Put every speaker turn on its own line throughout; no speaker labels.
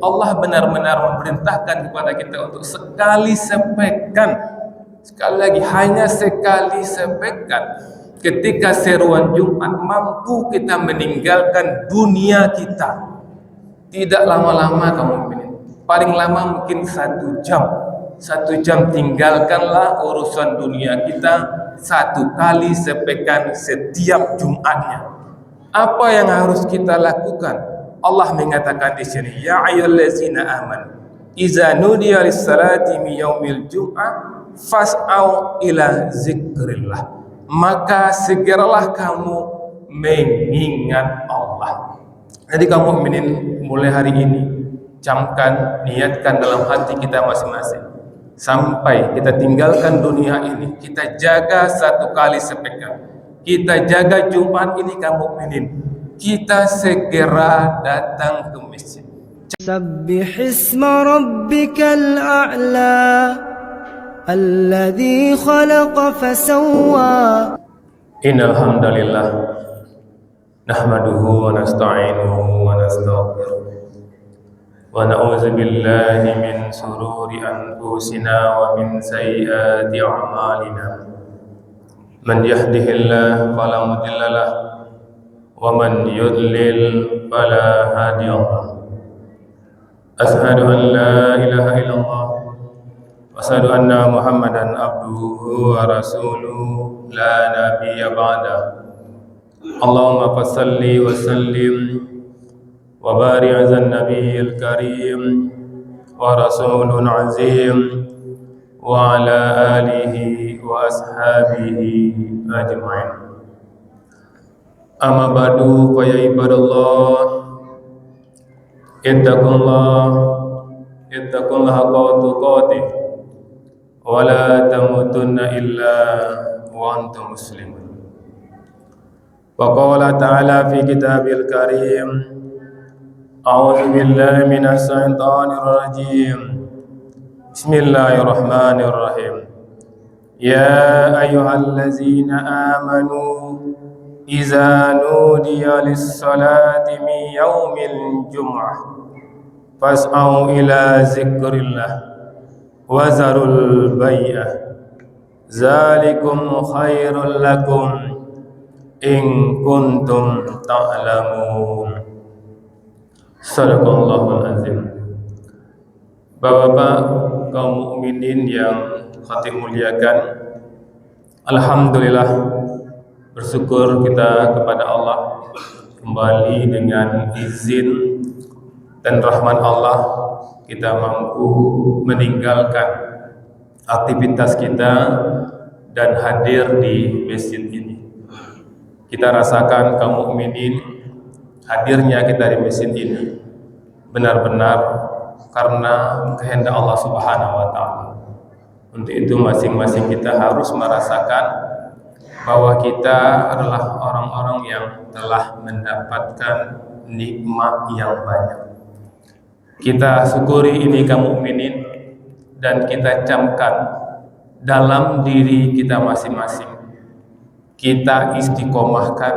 Allah benar-benar memerintahkan kepada kita untuk sekali sepekkan, sekali lagi hanya sekali sepekkan, ketika seruan Jumat mampu kita meninggalkan dunia kita. Tidak lama-lama kamu mukminin, paling lama mungkin 1 jam. 1 jam tinggalkanlah urusan dunia kita, satu kali sepekan setiap Jumatnya. Apa yang harus kita lakukan? Allah mengatakan di sini, ya ayyuhallazina amanu iza nudiya lis-salati min yaumil jum'ah fas'au ila zikrillah. Maka segeralah kamu mengingat Allah. Jadi kamu mukminin, mulai hari ini camkan, niatkan dalam hati kita masing-masing, sampai kita tinggalkan dunia ini, kita jaga satu kali sepekan, kita jaga Jumat ini kamu mukminin, kita segera datang ke masjid.
سبح اسم ربك الأعلى الذي خلق فسوى.
Innal hamdalillah nahmaduhu wa nasta'inuhu wa nastaghfiruh wa na'udzu billahi min shururi anfusina wa min sayyiati a'malina. Man yahdihillahu fala mudilla lahu wa man yudlil fala hadiya lahu. Asyhadu an la ilaha illallah wa asyhadu anna Muhammadan abduhu wa rasuluhu la nabiyya ba'da. Allahumma fassalli wa sallim wa barik 'alan nabiyil karim wa rasulun azim wa ala alihi wa ashabihi ajma'in. Amma ba'du, fa ya ibadallah, ittaqullaha haqqa tuqatih wa la tamutunna illa wa antum muslimun. Wa qala ta'ala fi kitabil karim, a'udzu billahi minasy syaithanir rajim. Bismillahirrahmanirrahim. Ya ayyuhallazina amanu iza nudiya lis-salati min yaumil jum'ah fas'au ila zikrillah wa zarul bai'ah zalikum khairul lakum in kuntum ta'lamun. Sadaqallahul azim. Bapak-bapak kaum mukminin yang khatib muliakan, alhamdulillah, bersyukur kita kepada Allah kembali dengan izin dan rahmat Allah kita mampu meninggalkan aktivitas kita dan hadir di masjid ini. Kita rasakan kaum mukminin, hadirnya kita di masjid ini benar-benar karena kehendak Allah Subhanahu wa taala. Untuk itu masing-masing kita harus merasakan bahwa kita adalah orang-orang yang telah mendapatkan nikmat yang banyak. Kita syukuri ini kaum mukminin dan kita camkan dalam diri kita masing-masing. Kita istiqomahkan,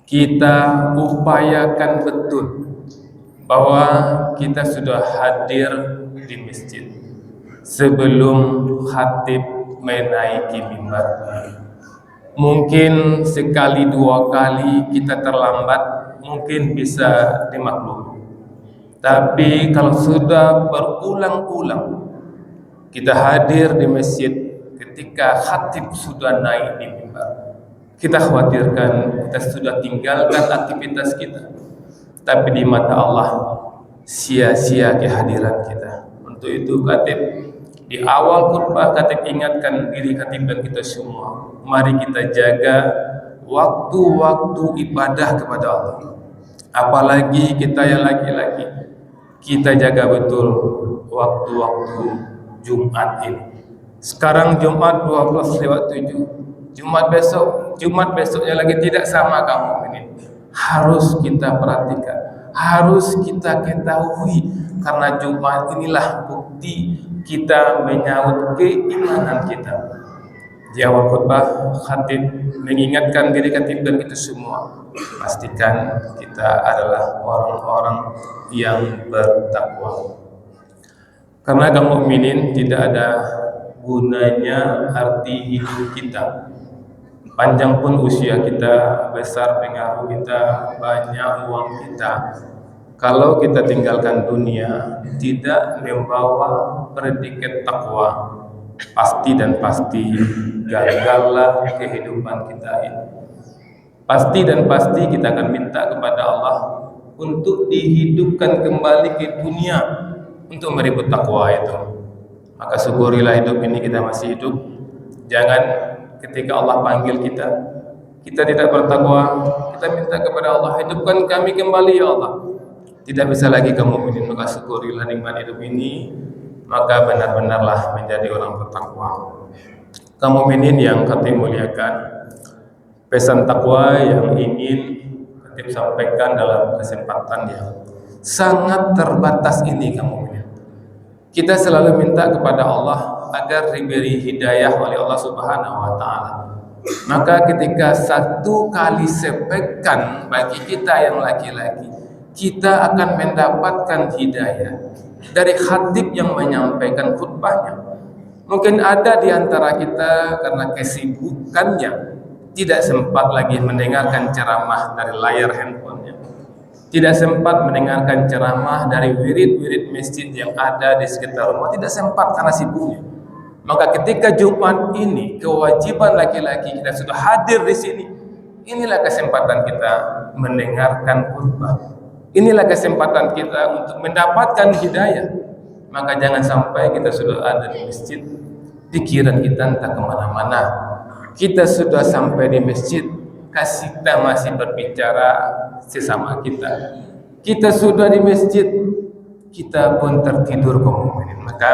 kita upayakan betul bahwa kita sudah hadir di masjid sebelum khatib menaiki mimbar. Mungkin sekali dua kali kita terlambat, mungkin bisa dimaklumi. Tapi kalau sudah berulang-ulang kita hadir di masjid ketika khatib sudah naik di mimbar, kita khawatirkan kita sudah tinggalkan aktivitas kita, tapi di mata Allah sia-sia kehadiran kita. Untuk itu khatib di awal khutbah khatib ingatkan diri khatib dan kita semua, mari kita jaga waktu-waktu ibadah kepada Allah. Apalagi kita yang laki-laki, kita jaga betul waktu-waktu Jumat ini. Sekarang Jumat 12:07, Jumat besoknya lagi tidak sama kamu ini. Harus kita perhatikan, harus kita ketahui, karena Jumat inilah bukti kita menyambut keimanan kita. Di awal khutbah, khatib mengingatkan diri khatib dan kita semua, pastikan kita adalah orang-orang yang bertakwa. Karena kaum mukminin tidak ada gunanya arti hidup kita. Panjang pun usia kita, besar pengaruh kita, banyak uang kita, kalau kita tinggalkan dunia tidak membawa predikat takwa, pasti dan pasti gagallah kehidupan kita ini. Pasti dan pasti kita akan minta kepada Allah untuk dihidupkan kembali ke dunia untuk merebut takwa itu. Maka syukurilah hidup ini kita masih hidup. Jangan ketika Allah panggil kita tidak bertakwa, kita minta kepada Allah, hidupkan kami kembali ya Allah. Tidak bisa lagi kaum mukminin, maka syukurilah nikmat hidup ini, maka benar-benarlah menjadi orang bertakwa. Kaum mukminin yang khatib muliakan, pesan takwa yang ingin khatib sampaikan dalam kesempatan yang sangat terbatas ini kaum mukminin. Kita selalu minta kepada Allah agar diberi hidayah oleh Allah Subhanahu wa taala. Maka ketika satu kali sepekan bagi kita yang laki-laki, kita akan mendapatkan hidayah dari khatib yang menyampaikan khutbahnya. Mungkin ada di antara kita karena kesibukannya tidak sempat lagi mendengarkan ceramah dari layar handphonenya, tidak sempat mendengarkan ceramah dari wirid-wirid masjid yang ada di sekitar rumah, tidak sempat karena sibuknya. Maka ketika Jumat ini kewajiban laki-laki kita sudah hadir di sini, inilah kesempatan kita mendengarkan khutbah. Inilah kesempatan kita untuk mendapatkan hidayah. Maka jangan sampai kita sudah ada di masjid, pikiran kita entah kemana-mana. Kita sudah sampai di masjid, kita masih berbicara sesama kita. Kita sudah di masjid, kita pun tertidur kaum mukminin. Maka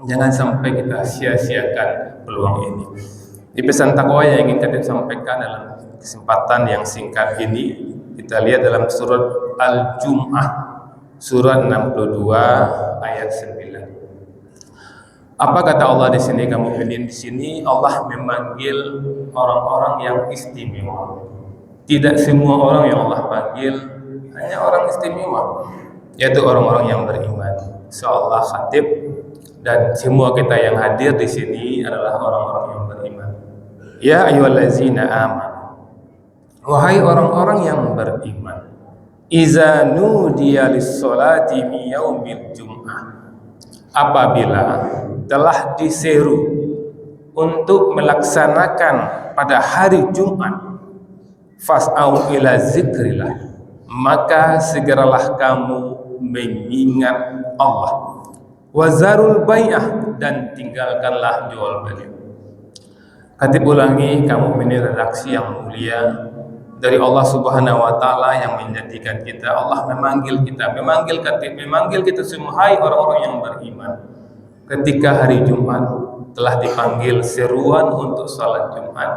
jangan sampai kita sia-siakan peluang ini. Di pesan takwa yang ingin kita sampaikan dalam kesempatan yang singkat ini, kita lihat dalam surat Al-Jum'ah, surat 62 ayat 9. Apa kata Allah di sini kaum mukminin? Di sini Allah memanggil orang-orang yang istimewa. Tidak semua orang yang Allah panggil, hanya orang istimewa, yaitu orang-orang yang beriman. Insyaallah khatib dan semua kita yang hadir di sini adalah orang-orang yang beriman. Ya ayyuhallazina amanu, wahai orang-orang yang beriman, iza nudiya lis-sholati min yaumil jum'ah, apabila telah diseru untuk melaksanakan pada hari Jumat, fas'au ila zikrillah, maka segeralah kamu mengingat Allah. Wazarul bai'ah, dan tinggalkanlah jual beli. Khatib ulangi, kamu ini redaksi yang mulia dari Allah Subhanahu wa taala yang menjadikan kita, Allah memanggil kita, memanggil khatib, memanggil kita semua, hai orang-orang yang beriman. Ketika hari Jumat telah dipanggil seruan untuk salat Jumat,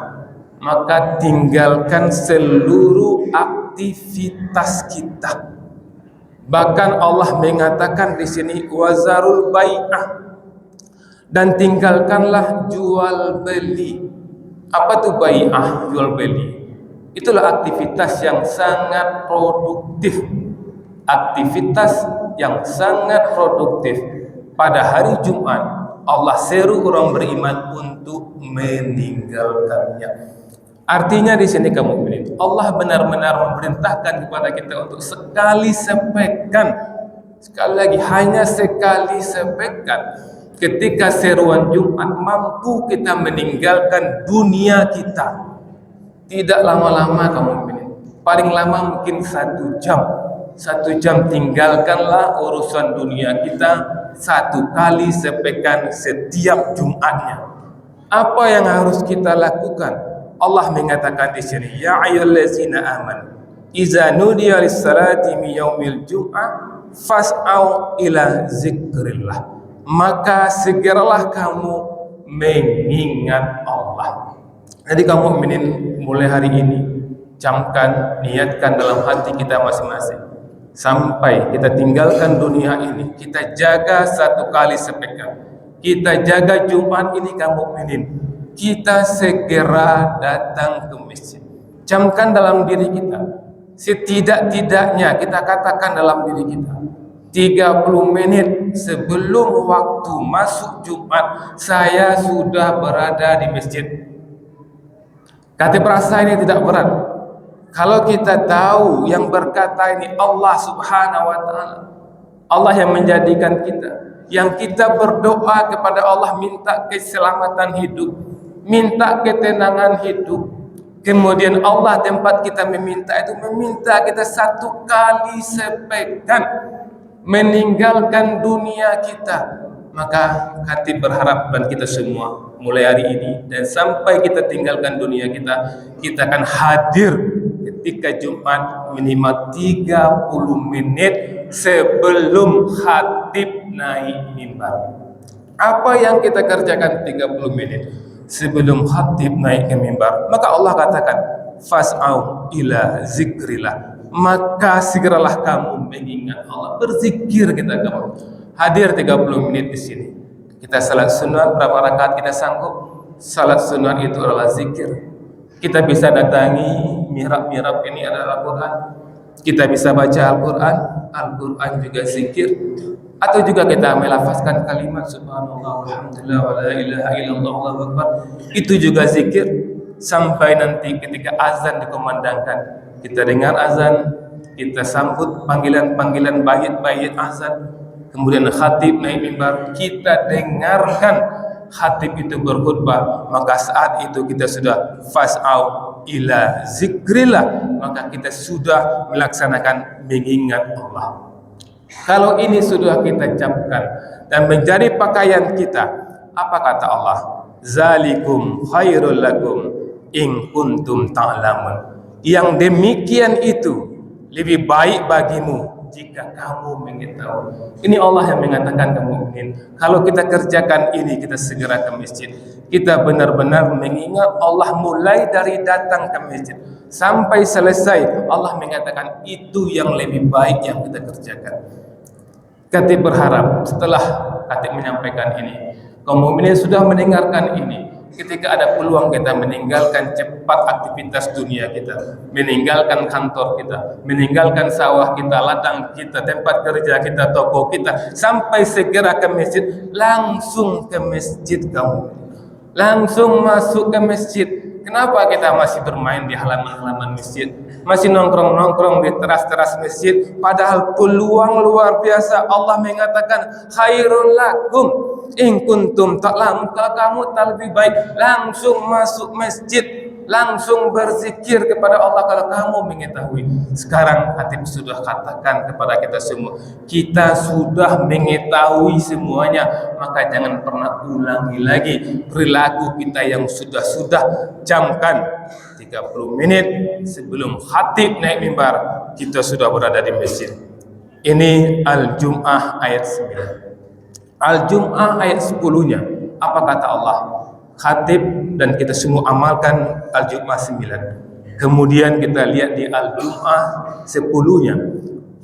maka tinggalkan seluruh aktivitas kita. Bahkan Allah mengatakan di sini wazarul bai'ah, dan tinggalkanlah jual beli. Apa tuh bai'ah, jual beli? Itulah aktivitas yang sangat produktif. Aktivitas yang sangat produktif. Pada hari Jumat Allah seru orang beriman untuk meninggalkannya. Artinya di sini kaum mukminin, Allah benar-benar memerintahkan kepada kita untuk sekali sepekan, sekali lagi hanya sekali sepekan, ketika seruan Jumat mampu kita meninggalkan dunia kita. Tidak lama-lama kaum mukminin, paling lama mungkin 1 jam. 1 jam tinggalkanlah urusan dunia kita satu kali sepekan setiap Jumatnya. Apa yang harus kita lakukan? Allah mengatakan di sini, ya ayyuhallazina amanu, iza nudiya lis-salati min yaumil jum'ah fas'au ila zikrillah, maka segeralah kamu mengingat Allah. Jadi kaum mukminin, mulai hari ini camkan, niatkan dalam hati kita masing-masing, sampai kita tinggalkan dunia ini, kita jaga 1 kali sepekan, kita jaga Jumat ini kaum mukminin. kita segera datang ke masjid. Camkan dalam diri kita, setidak-tidaknya kita katakan dalam diri kita, 30 menit sebelum waktu masuk Jumat, saya sudah berada di masjid. Kata perasa ini tidak berat. Kalau kita tahu yang berkata ini Allah Subhanahu wa Ta'ala, Allah yang menjadikan kita, yang kita berdoa kepada Allah minta keselamatan hidup, minta ketenangan hidup. Kemudian Allah tempat kita meminta itu meminta kita satu kali sepekan meninggalkan dunia kita. Maka hati berharap dan kita semua mulai hari ini dan sampai kita tinggalkan dunia kita, kita akan hadir ketika Jumat minimal 30 menit sebelum khatib naik mimbar. Apa yang kita kerjakan 30 menit sebelum khatib naik ke mimbar? Maka Allah katakan, fas'au ila zikrillah, maka segeralah kamu mengingat Allah, berzikir kita kamu. Hadir 30 menit di sini. Kita salat sunat berapa rakaat kita sanggup? Salat sunat itu adalah zikir. Kita bisa datangi mihrab-mihrab ini adalah Al-Quran. Kita bisa baca Al-Quran, Al-Quran juga zikir. Atau juga kita melafazkan kalimat subhanallah walhamdulillah wa la ilaha illallah wallahu akbar. Itu juga zikir. Sampai nanti ketika azan dikumandangkan, kita dengar azan, kita sambut panggilan-panggilan bait-bait azan. Kemudian khatib naik mimbar, kita dengarkan khatib itu berkhutbah, maka saat itu kita sudah fas'au ila zikrillah, maka kita sudah melaksanakan mengingat Allah. Kalau ini sudah kita camkan dan menjadi pakaian kita, apa kata Allah? Zalikum khairul lakum in kuntum ta'lamun. Yang demikian itu lebih baik bagimu jika kamu mengetahui. Ini Allah yang mengatakan ke mukmin, kalau kita kerjakan ini, kita segera ke masjid. Kita benar-benar mengingat Allah mulai dari datang ke masjid sampai selesai. Allah mengatakan itu yang lebih baik yang kita kerjakan. Khatib berharap setelah khatib menyampaikan ini, kaum mukminin sudah mendengarkan ini. Ketika ada peluang kita meninggalkan cepat aktivitas dunia kita, meninggalkan kantor kita, meninggalkan sawah kita, ladang kita, tempat kerja kita, toko kita, sampai segera ke masjid. Langsung ke masjid kamu, langsung masuk ke masjid. Kenapa kita masih bermain di halaman-halaman masjid, masih nongkrong-nongkrong di teras-teras masjid, padahal peluang luar biasa. Allah mengatakan khairul lakum in kuntum ta'lamun, kalau kamu tak lebih baik langsung masuk masjid, langsung berzikir kepada Allah kalau kamu mengetahui. Sekarang khatib sudah katakan kepada kita semua, kita sudah mengetahui semuanya, maka jangan pernah ulangi lagi perilaku kita yang sudah camkan 30 menit sebelum khatib naik mimbar, kita sudah berada di masjid. Ini Al-Jum'ah ayat 9. Al-Jum'ah ayat 10-nya, apa kata Allah? Khatib dan kita semua amalkan Al-Jum'ah 9. Kemudian kita lihat di Al-Jum'ah 10-nya,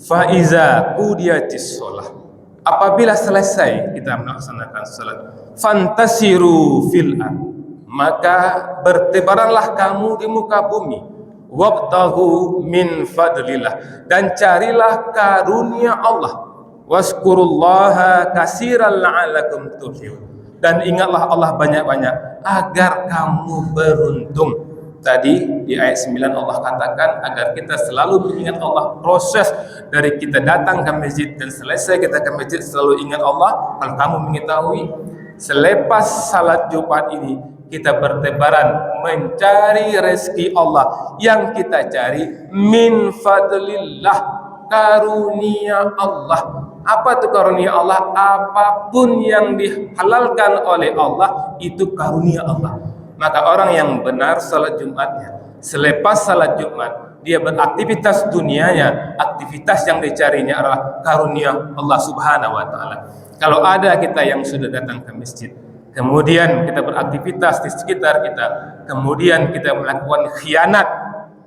Faiza qudiyatis shalah, apabila selesai kita melaksanakan salat, fantasiru fil ard, maka bertebaranlah kamu di muka bumi, wabtaghu min fadlillah, dan carilah karunia Allah, waskurullaha katsiran la'allakum tuflihun, dan ingatlah Allah banyak-banyak agar kamu beruntung. Tadi di ayat 9 Allah katakan agar kita selalu mengingat Allah. Proses dari kita datang ke masjid dan selesai kita ke masjid selalu ingat Allah. Kalau kamu mengetahui, selepas salat Jumat ini kita bertebaran mencari rezeki Allah. Yang kita cari min fadlillah, karunia Allah. Apa itu karunia Allah? Apapun yang dihalalkan oleh Allah itu karunia Allah. Maka orang yang benar salat Jumatnya, selepas salat Jumat dia beraktivitas dunianya, aktivitas yang dicarinya adalah karunia Allah Subhanahu wa Ta'ala. Kalau ada kita yang sudah datang ke masjid, kemudian kita beraktivitas di sekitar kita, kemudian kita melakukan khianat,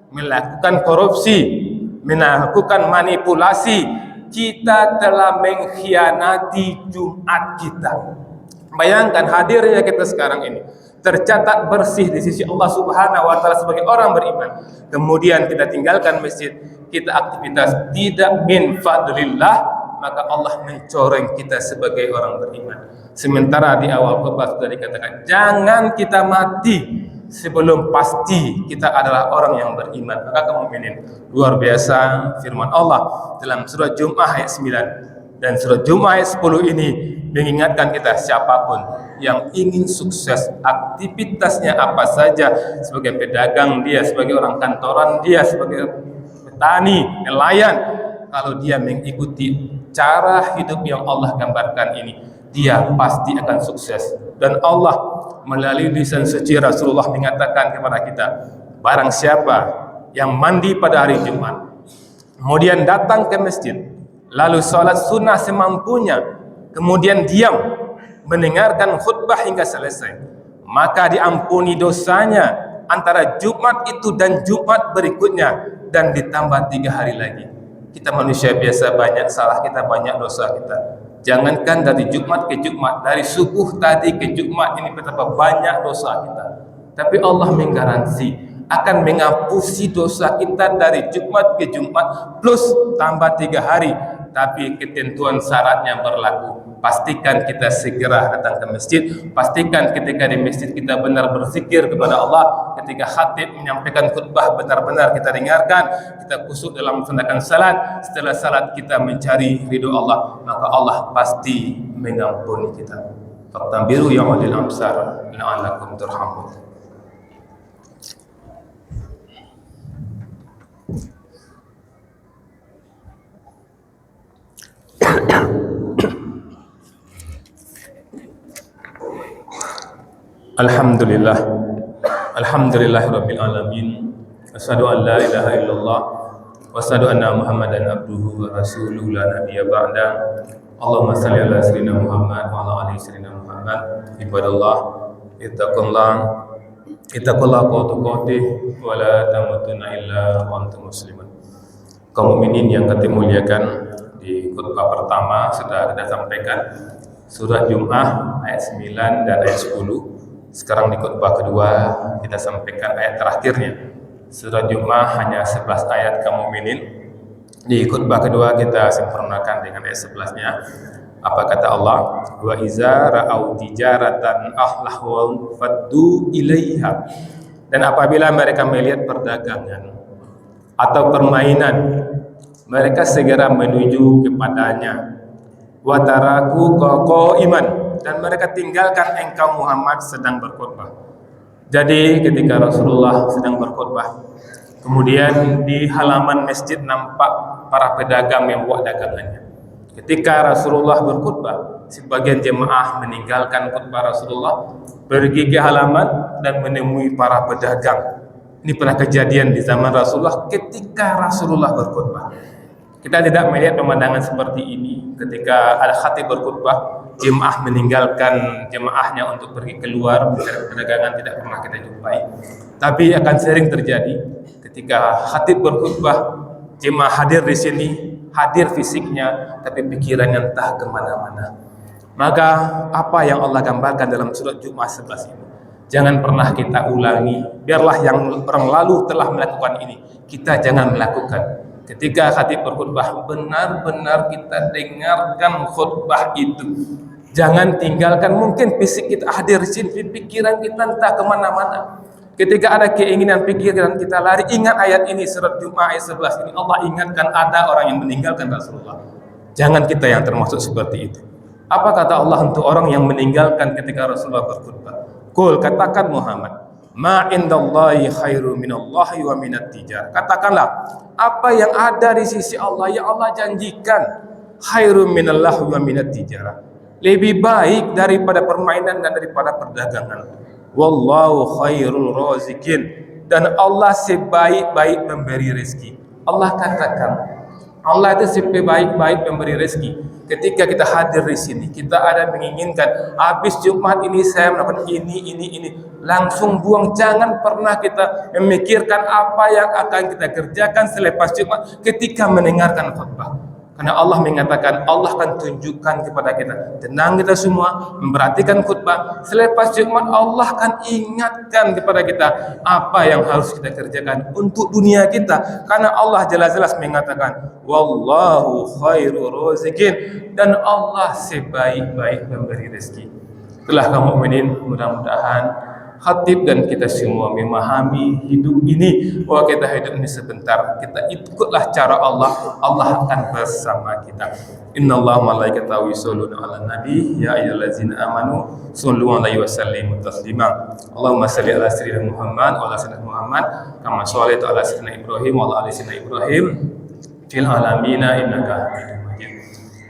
melakukan korupsi, melakukan manipulasi, kita telah mengkhianati Jumat kita. Bayangkan hadirnya kita sekarang ini tercatat bersih di sisi Allah Subhanahu wa taala sebagai orang beriman. Kemudian kita tinggalkan masjid, kita aktivitas tidak min fadlillah, maka Allah mencoreng kita sebagai orang beriman. Sementara di awal khutbah sudah dikatakan, jangan kita mati sebelum pasti kita adalah orang yang beriman. Maka kaum mukminin, luar biasa firman Allah dalam surah Jum'ah ayat 9 dan surah Jum'ah ayat 10 ini mengingatkan kita, siapapun yang ingin sukses aktivitasnya apa saja, sebagai pedagang dia, sebagai orang kantoran dia, sebagai petani, nelayan, kalau dia mengikuti cara hidup yang Allah gambarkan ini, dia pasti akan sukses. Dan Allah melalui lisan suci Rasulullah mengatakan kepada kita, barang siapa yang mandi pada hari Jumat, kemudian datang ke masjid, lalu salat sunnah semampunya, kemudian diam mendengarkan khutbah hingga selesai, maka diampuni dosanya antara Jumat itu dan Jumat berikutnya, dan ditambah 3 hari lagi. Kita manusia biasa, banyak salah kita, banyak dosa kita. Jangankan dari Jumat ke Jumat, dari subuh tadi ke Jumat ini betapa banyak dosa kita. Tapi Allah menggaransi akan menghapusi dosa kita dari Jumat ke Jumat plus tambah 3 hari. Tapi ketentuan syaratnya berlaku. Pastikan kita segera datang ke masjid. Pastikan ketika di masjid kita benar berzikir kepada Allah. Ketika khatib menyampaikan khutbah benar-benar kita dengarkan. Kita khusyuk dalam melaksanakan salat. Setelah salat kita mencari ridho Allah, maka Allah pasti mengampuni kita. Fattabiru ya ulil absar la'allakum turhamun. Alhamdulillah, alhamdulillahirabbil alamin. Asyhadu an la ilaha illallah wa asyhadu anna Muhammadan abduhu wa rasuluhu la nabiyya ba'da. Allahumma shalli ala sayyidina Muhammad wa ala ali sayyidina Muhammad. Ibadallah, ittaqullaha haqqa tuqatih wa la tamutunna illa wa antum muslimun. Kaum mukminin yang kita muliakan, di khutbah pertama sudah kita sampaikan surah Jum'ah ayat 9 dan ayat 10. Sekarang di khutbah kedua kita sampaikan ayat terakhirnya. Surah Jum'ah hanya 11 ayat kaum mukminin. Di khutbah kedua kita sempurnakan dengan ayat 11-nya. Apa kata Allah? Wa iza ra'au tijaratan ahlahum faddu ilaiha. Dan apabila mereka melihat perdagangan atau permainan, mereka segera menuju kepadanya. Wa taraku qaiman, dan mereka tinggalkan engkau Muhammad sedang berkhutbah. Jadi ketika Rasulullah sedang berkhutbah, kemudian di halaman masjid nampak para pedagang yang buat dagangannya. Ketika Rasulullah berkhutbah, sebagian jemaah meninggalkan khutbah Rasulullah, pergi ke halaman dan menemui para pedagang. Ini pernah kejadian di zaman Rasulullah ketika Rasulullah berkhutbah. Kita tidak melihat pemandangan seperti ini ketika al-khatib berkhutbah, jemaah meninggalkan jemaahnya untuk pergi keluar mencari perdagangan, tidak pernah kita jumpai. Tapi akan sering terjadi ketika khatib berkhutbah, jemaah hadir di sini, hadir fisiknya, tapi pikirannya entah kemana-mana. Maka apa yang Allah gambarkan dalam surat Jum'ah 11 ini, jangan pernah kita ulangi. Biarlah yang orang lalu telah melakukan ini, kita jangan melakukan. Ketika khatib berkhutbah, benar-benar kita dengarkan khutbah itu. Jangan tinggalkan, mungkin fisik kita hadir di sini, pikiran kita entah kemana-mana. Ketika ada keinginan pikiran kita lari, ingat ayat ini, surat Jum'ah ayat 11 ini. Allah ingatkan ada orang yang meninggalkan Rasulullah. Jangan kita yang termasuk seperti itu. Apa kata Allah untuk orang yang meninggalkan ketika Rasulullah berkhutbah? Qul, katakan Muhammad, ma indallahi khairu minallahi wa minat tijar. Katakanlah, apa yang ada di sisi Allah, ya Allah janjikan, khairu minallahi wa minat tijar, lebih baik daripada permainan dan daripada perdagangan. Wallahu khairul razikin, dan Allah sebaik-baik pemberi rezeki. Allah katakan, Allah itu sebaik-baik pemberi rezeki. Ketika kita hadir di sini, kita ada menginginkan habis Jumat ini saya melakukan ini, langsung buang. Jangan pernah kita memikirkan apa yang akan kita kerjakan selepas Jumat ketika mendengarkan khutbah. Karena Allah mengatakan, Allah akan tunjukkan kepada kita. Tenang kita semua, memperhatikan khutbah. Selepas Jumat, Allah akan ingatkan kepada kita apa yang harus kita kerjakan untuk dunia kita. Karena Allah jelas-jelas mengatakan, Wallahu khairu razikin. Dan Allah sebaik-baik memberi rezeki. Itulah kaum mukminin, mudah-mudahan khatib dan kita semua memahami hidup ini, bahwa kita hidup ini sebentar. Kita ikutlah cara Allah, Allah akan bersama kita. Innallaha malaikatahu yusholluna 'alan nabi ya ayyuhallazina amanu shollu 'alaihi wa sallimu taslima. Allahumma shalli ala sayyidina Muhammad wa ala sayyidina Muhammad kama shallaita ala sayyidina Ibrahim wa ala ali sayyidina Ibrahim fil alamin innaka Hamidum Majid.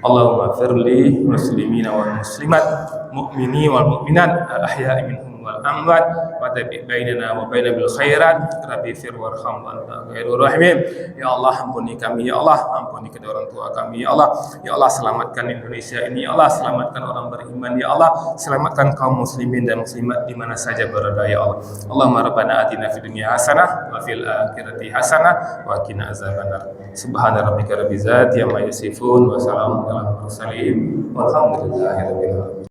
Allahumma firli muslimina wal muslimat mu'mini wal mu'minat al-ahya'i minhum wal amwat wa tabi' bainana wa baina bil khairat rabbi fir warham wa anta khairur rahimin. Ya Allah, ampuni kami, ya Allah, ampuni kedua orang tua kami, ya Allah. Ya Allah, selamatkan Indonesia ini, ya Allah, selamatkan orang beriman, ya Allah, selamatkan kaum muslimin dan muslimat di mana saja berada, ya Allah. Allahumma rabbana atina fid dunya hasanah wa fil akhirati hasanah wa qina azabannar. Subhana rabbika rabbil izzati amma yasifun wa salamun alal mursalin walhamdulillahi rabbil alamin.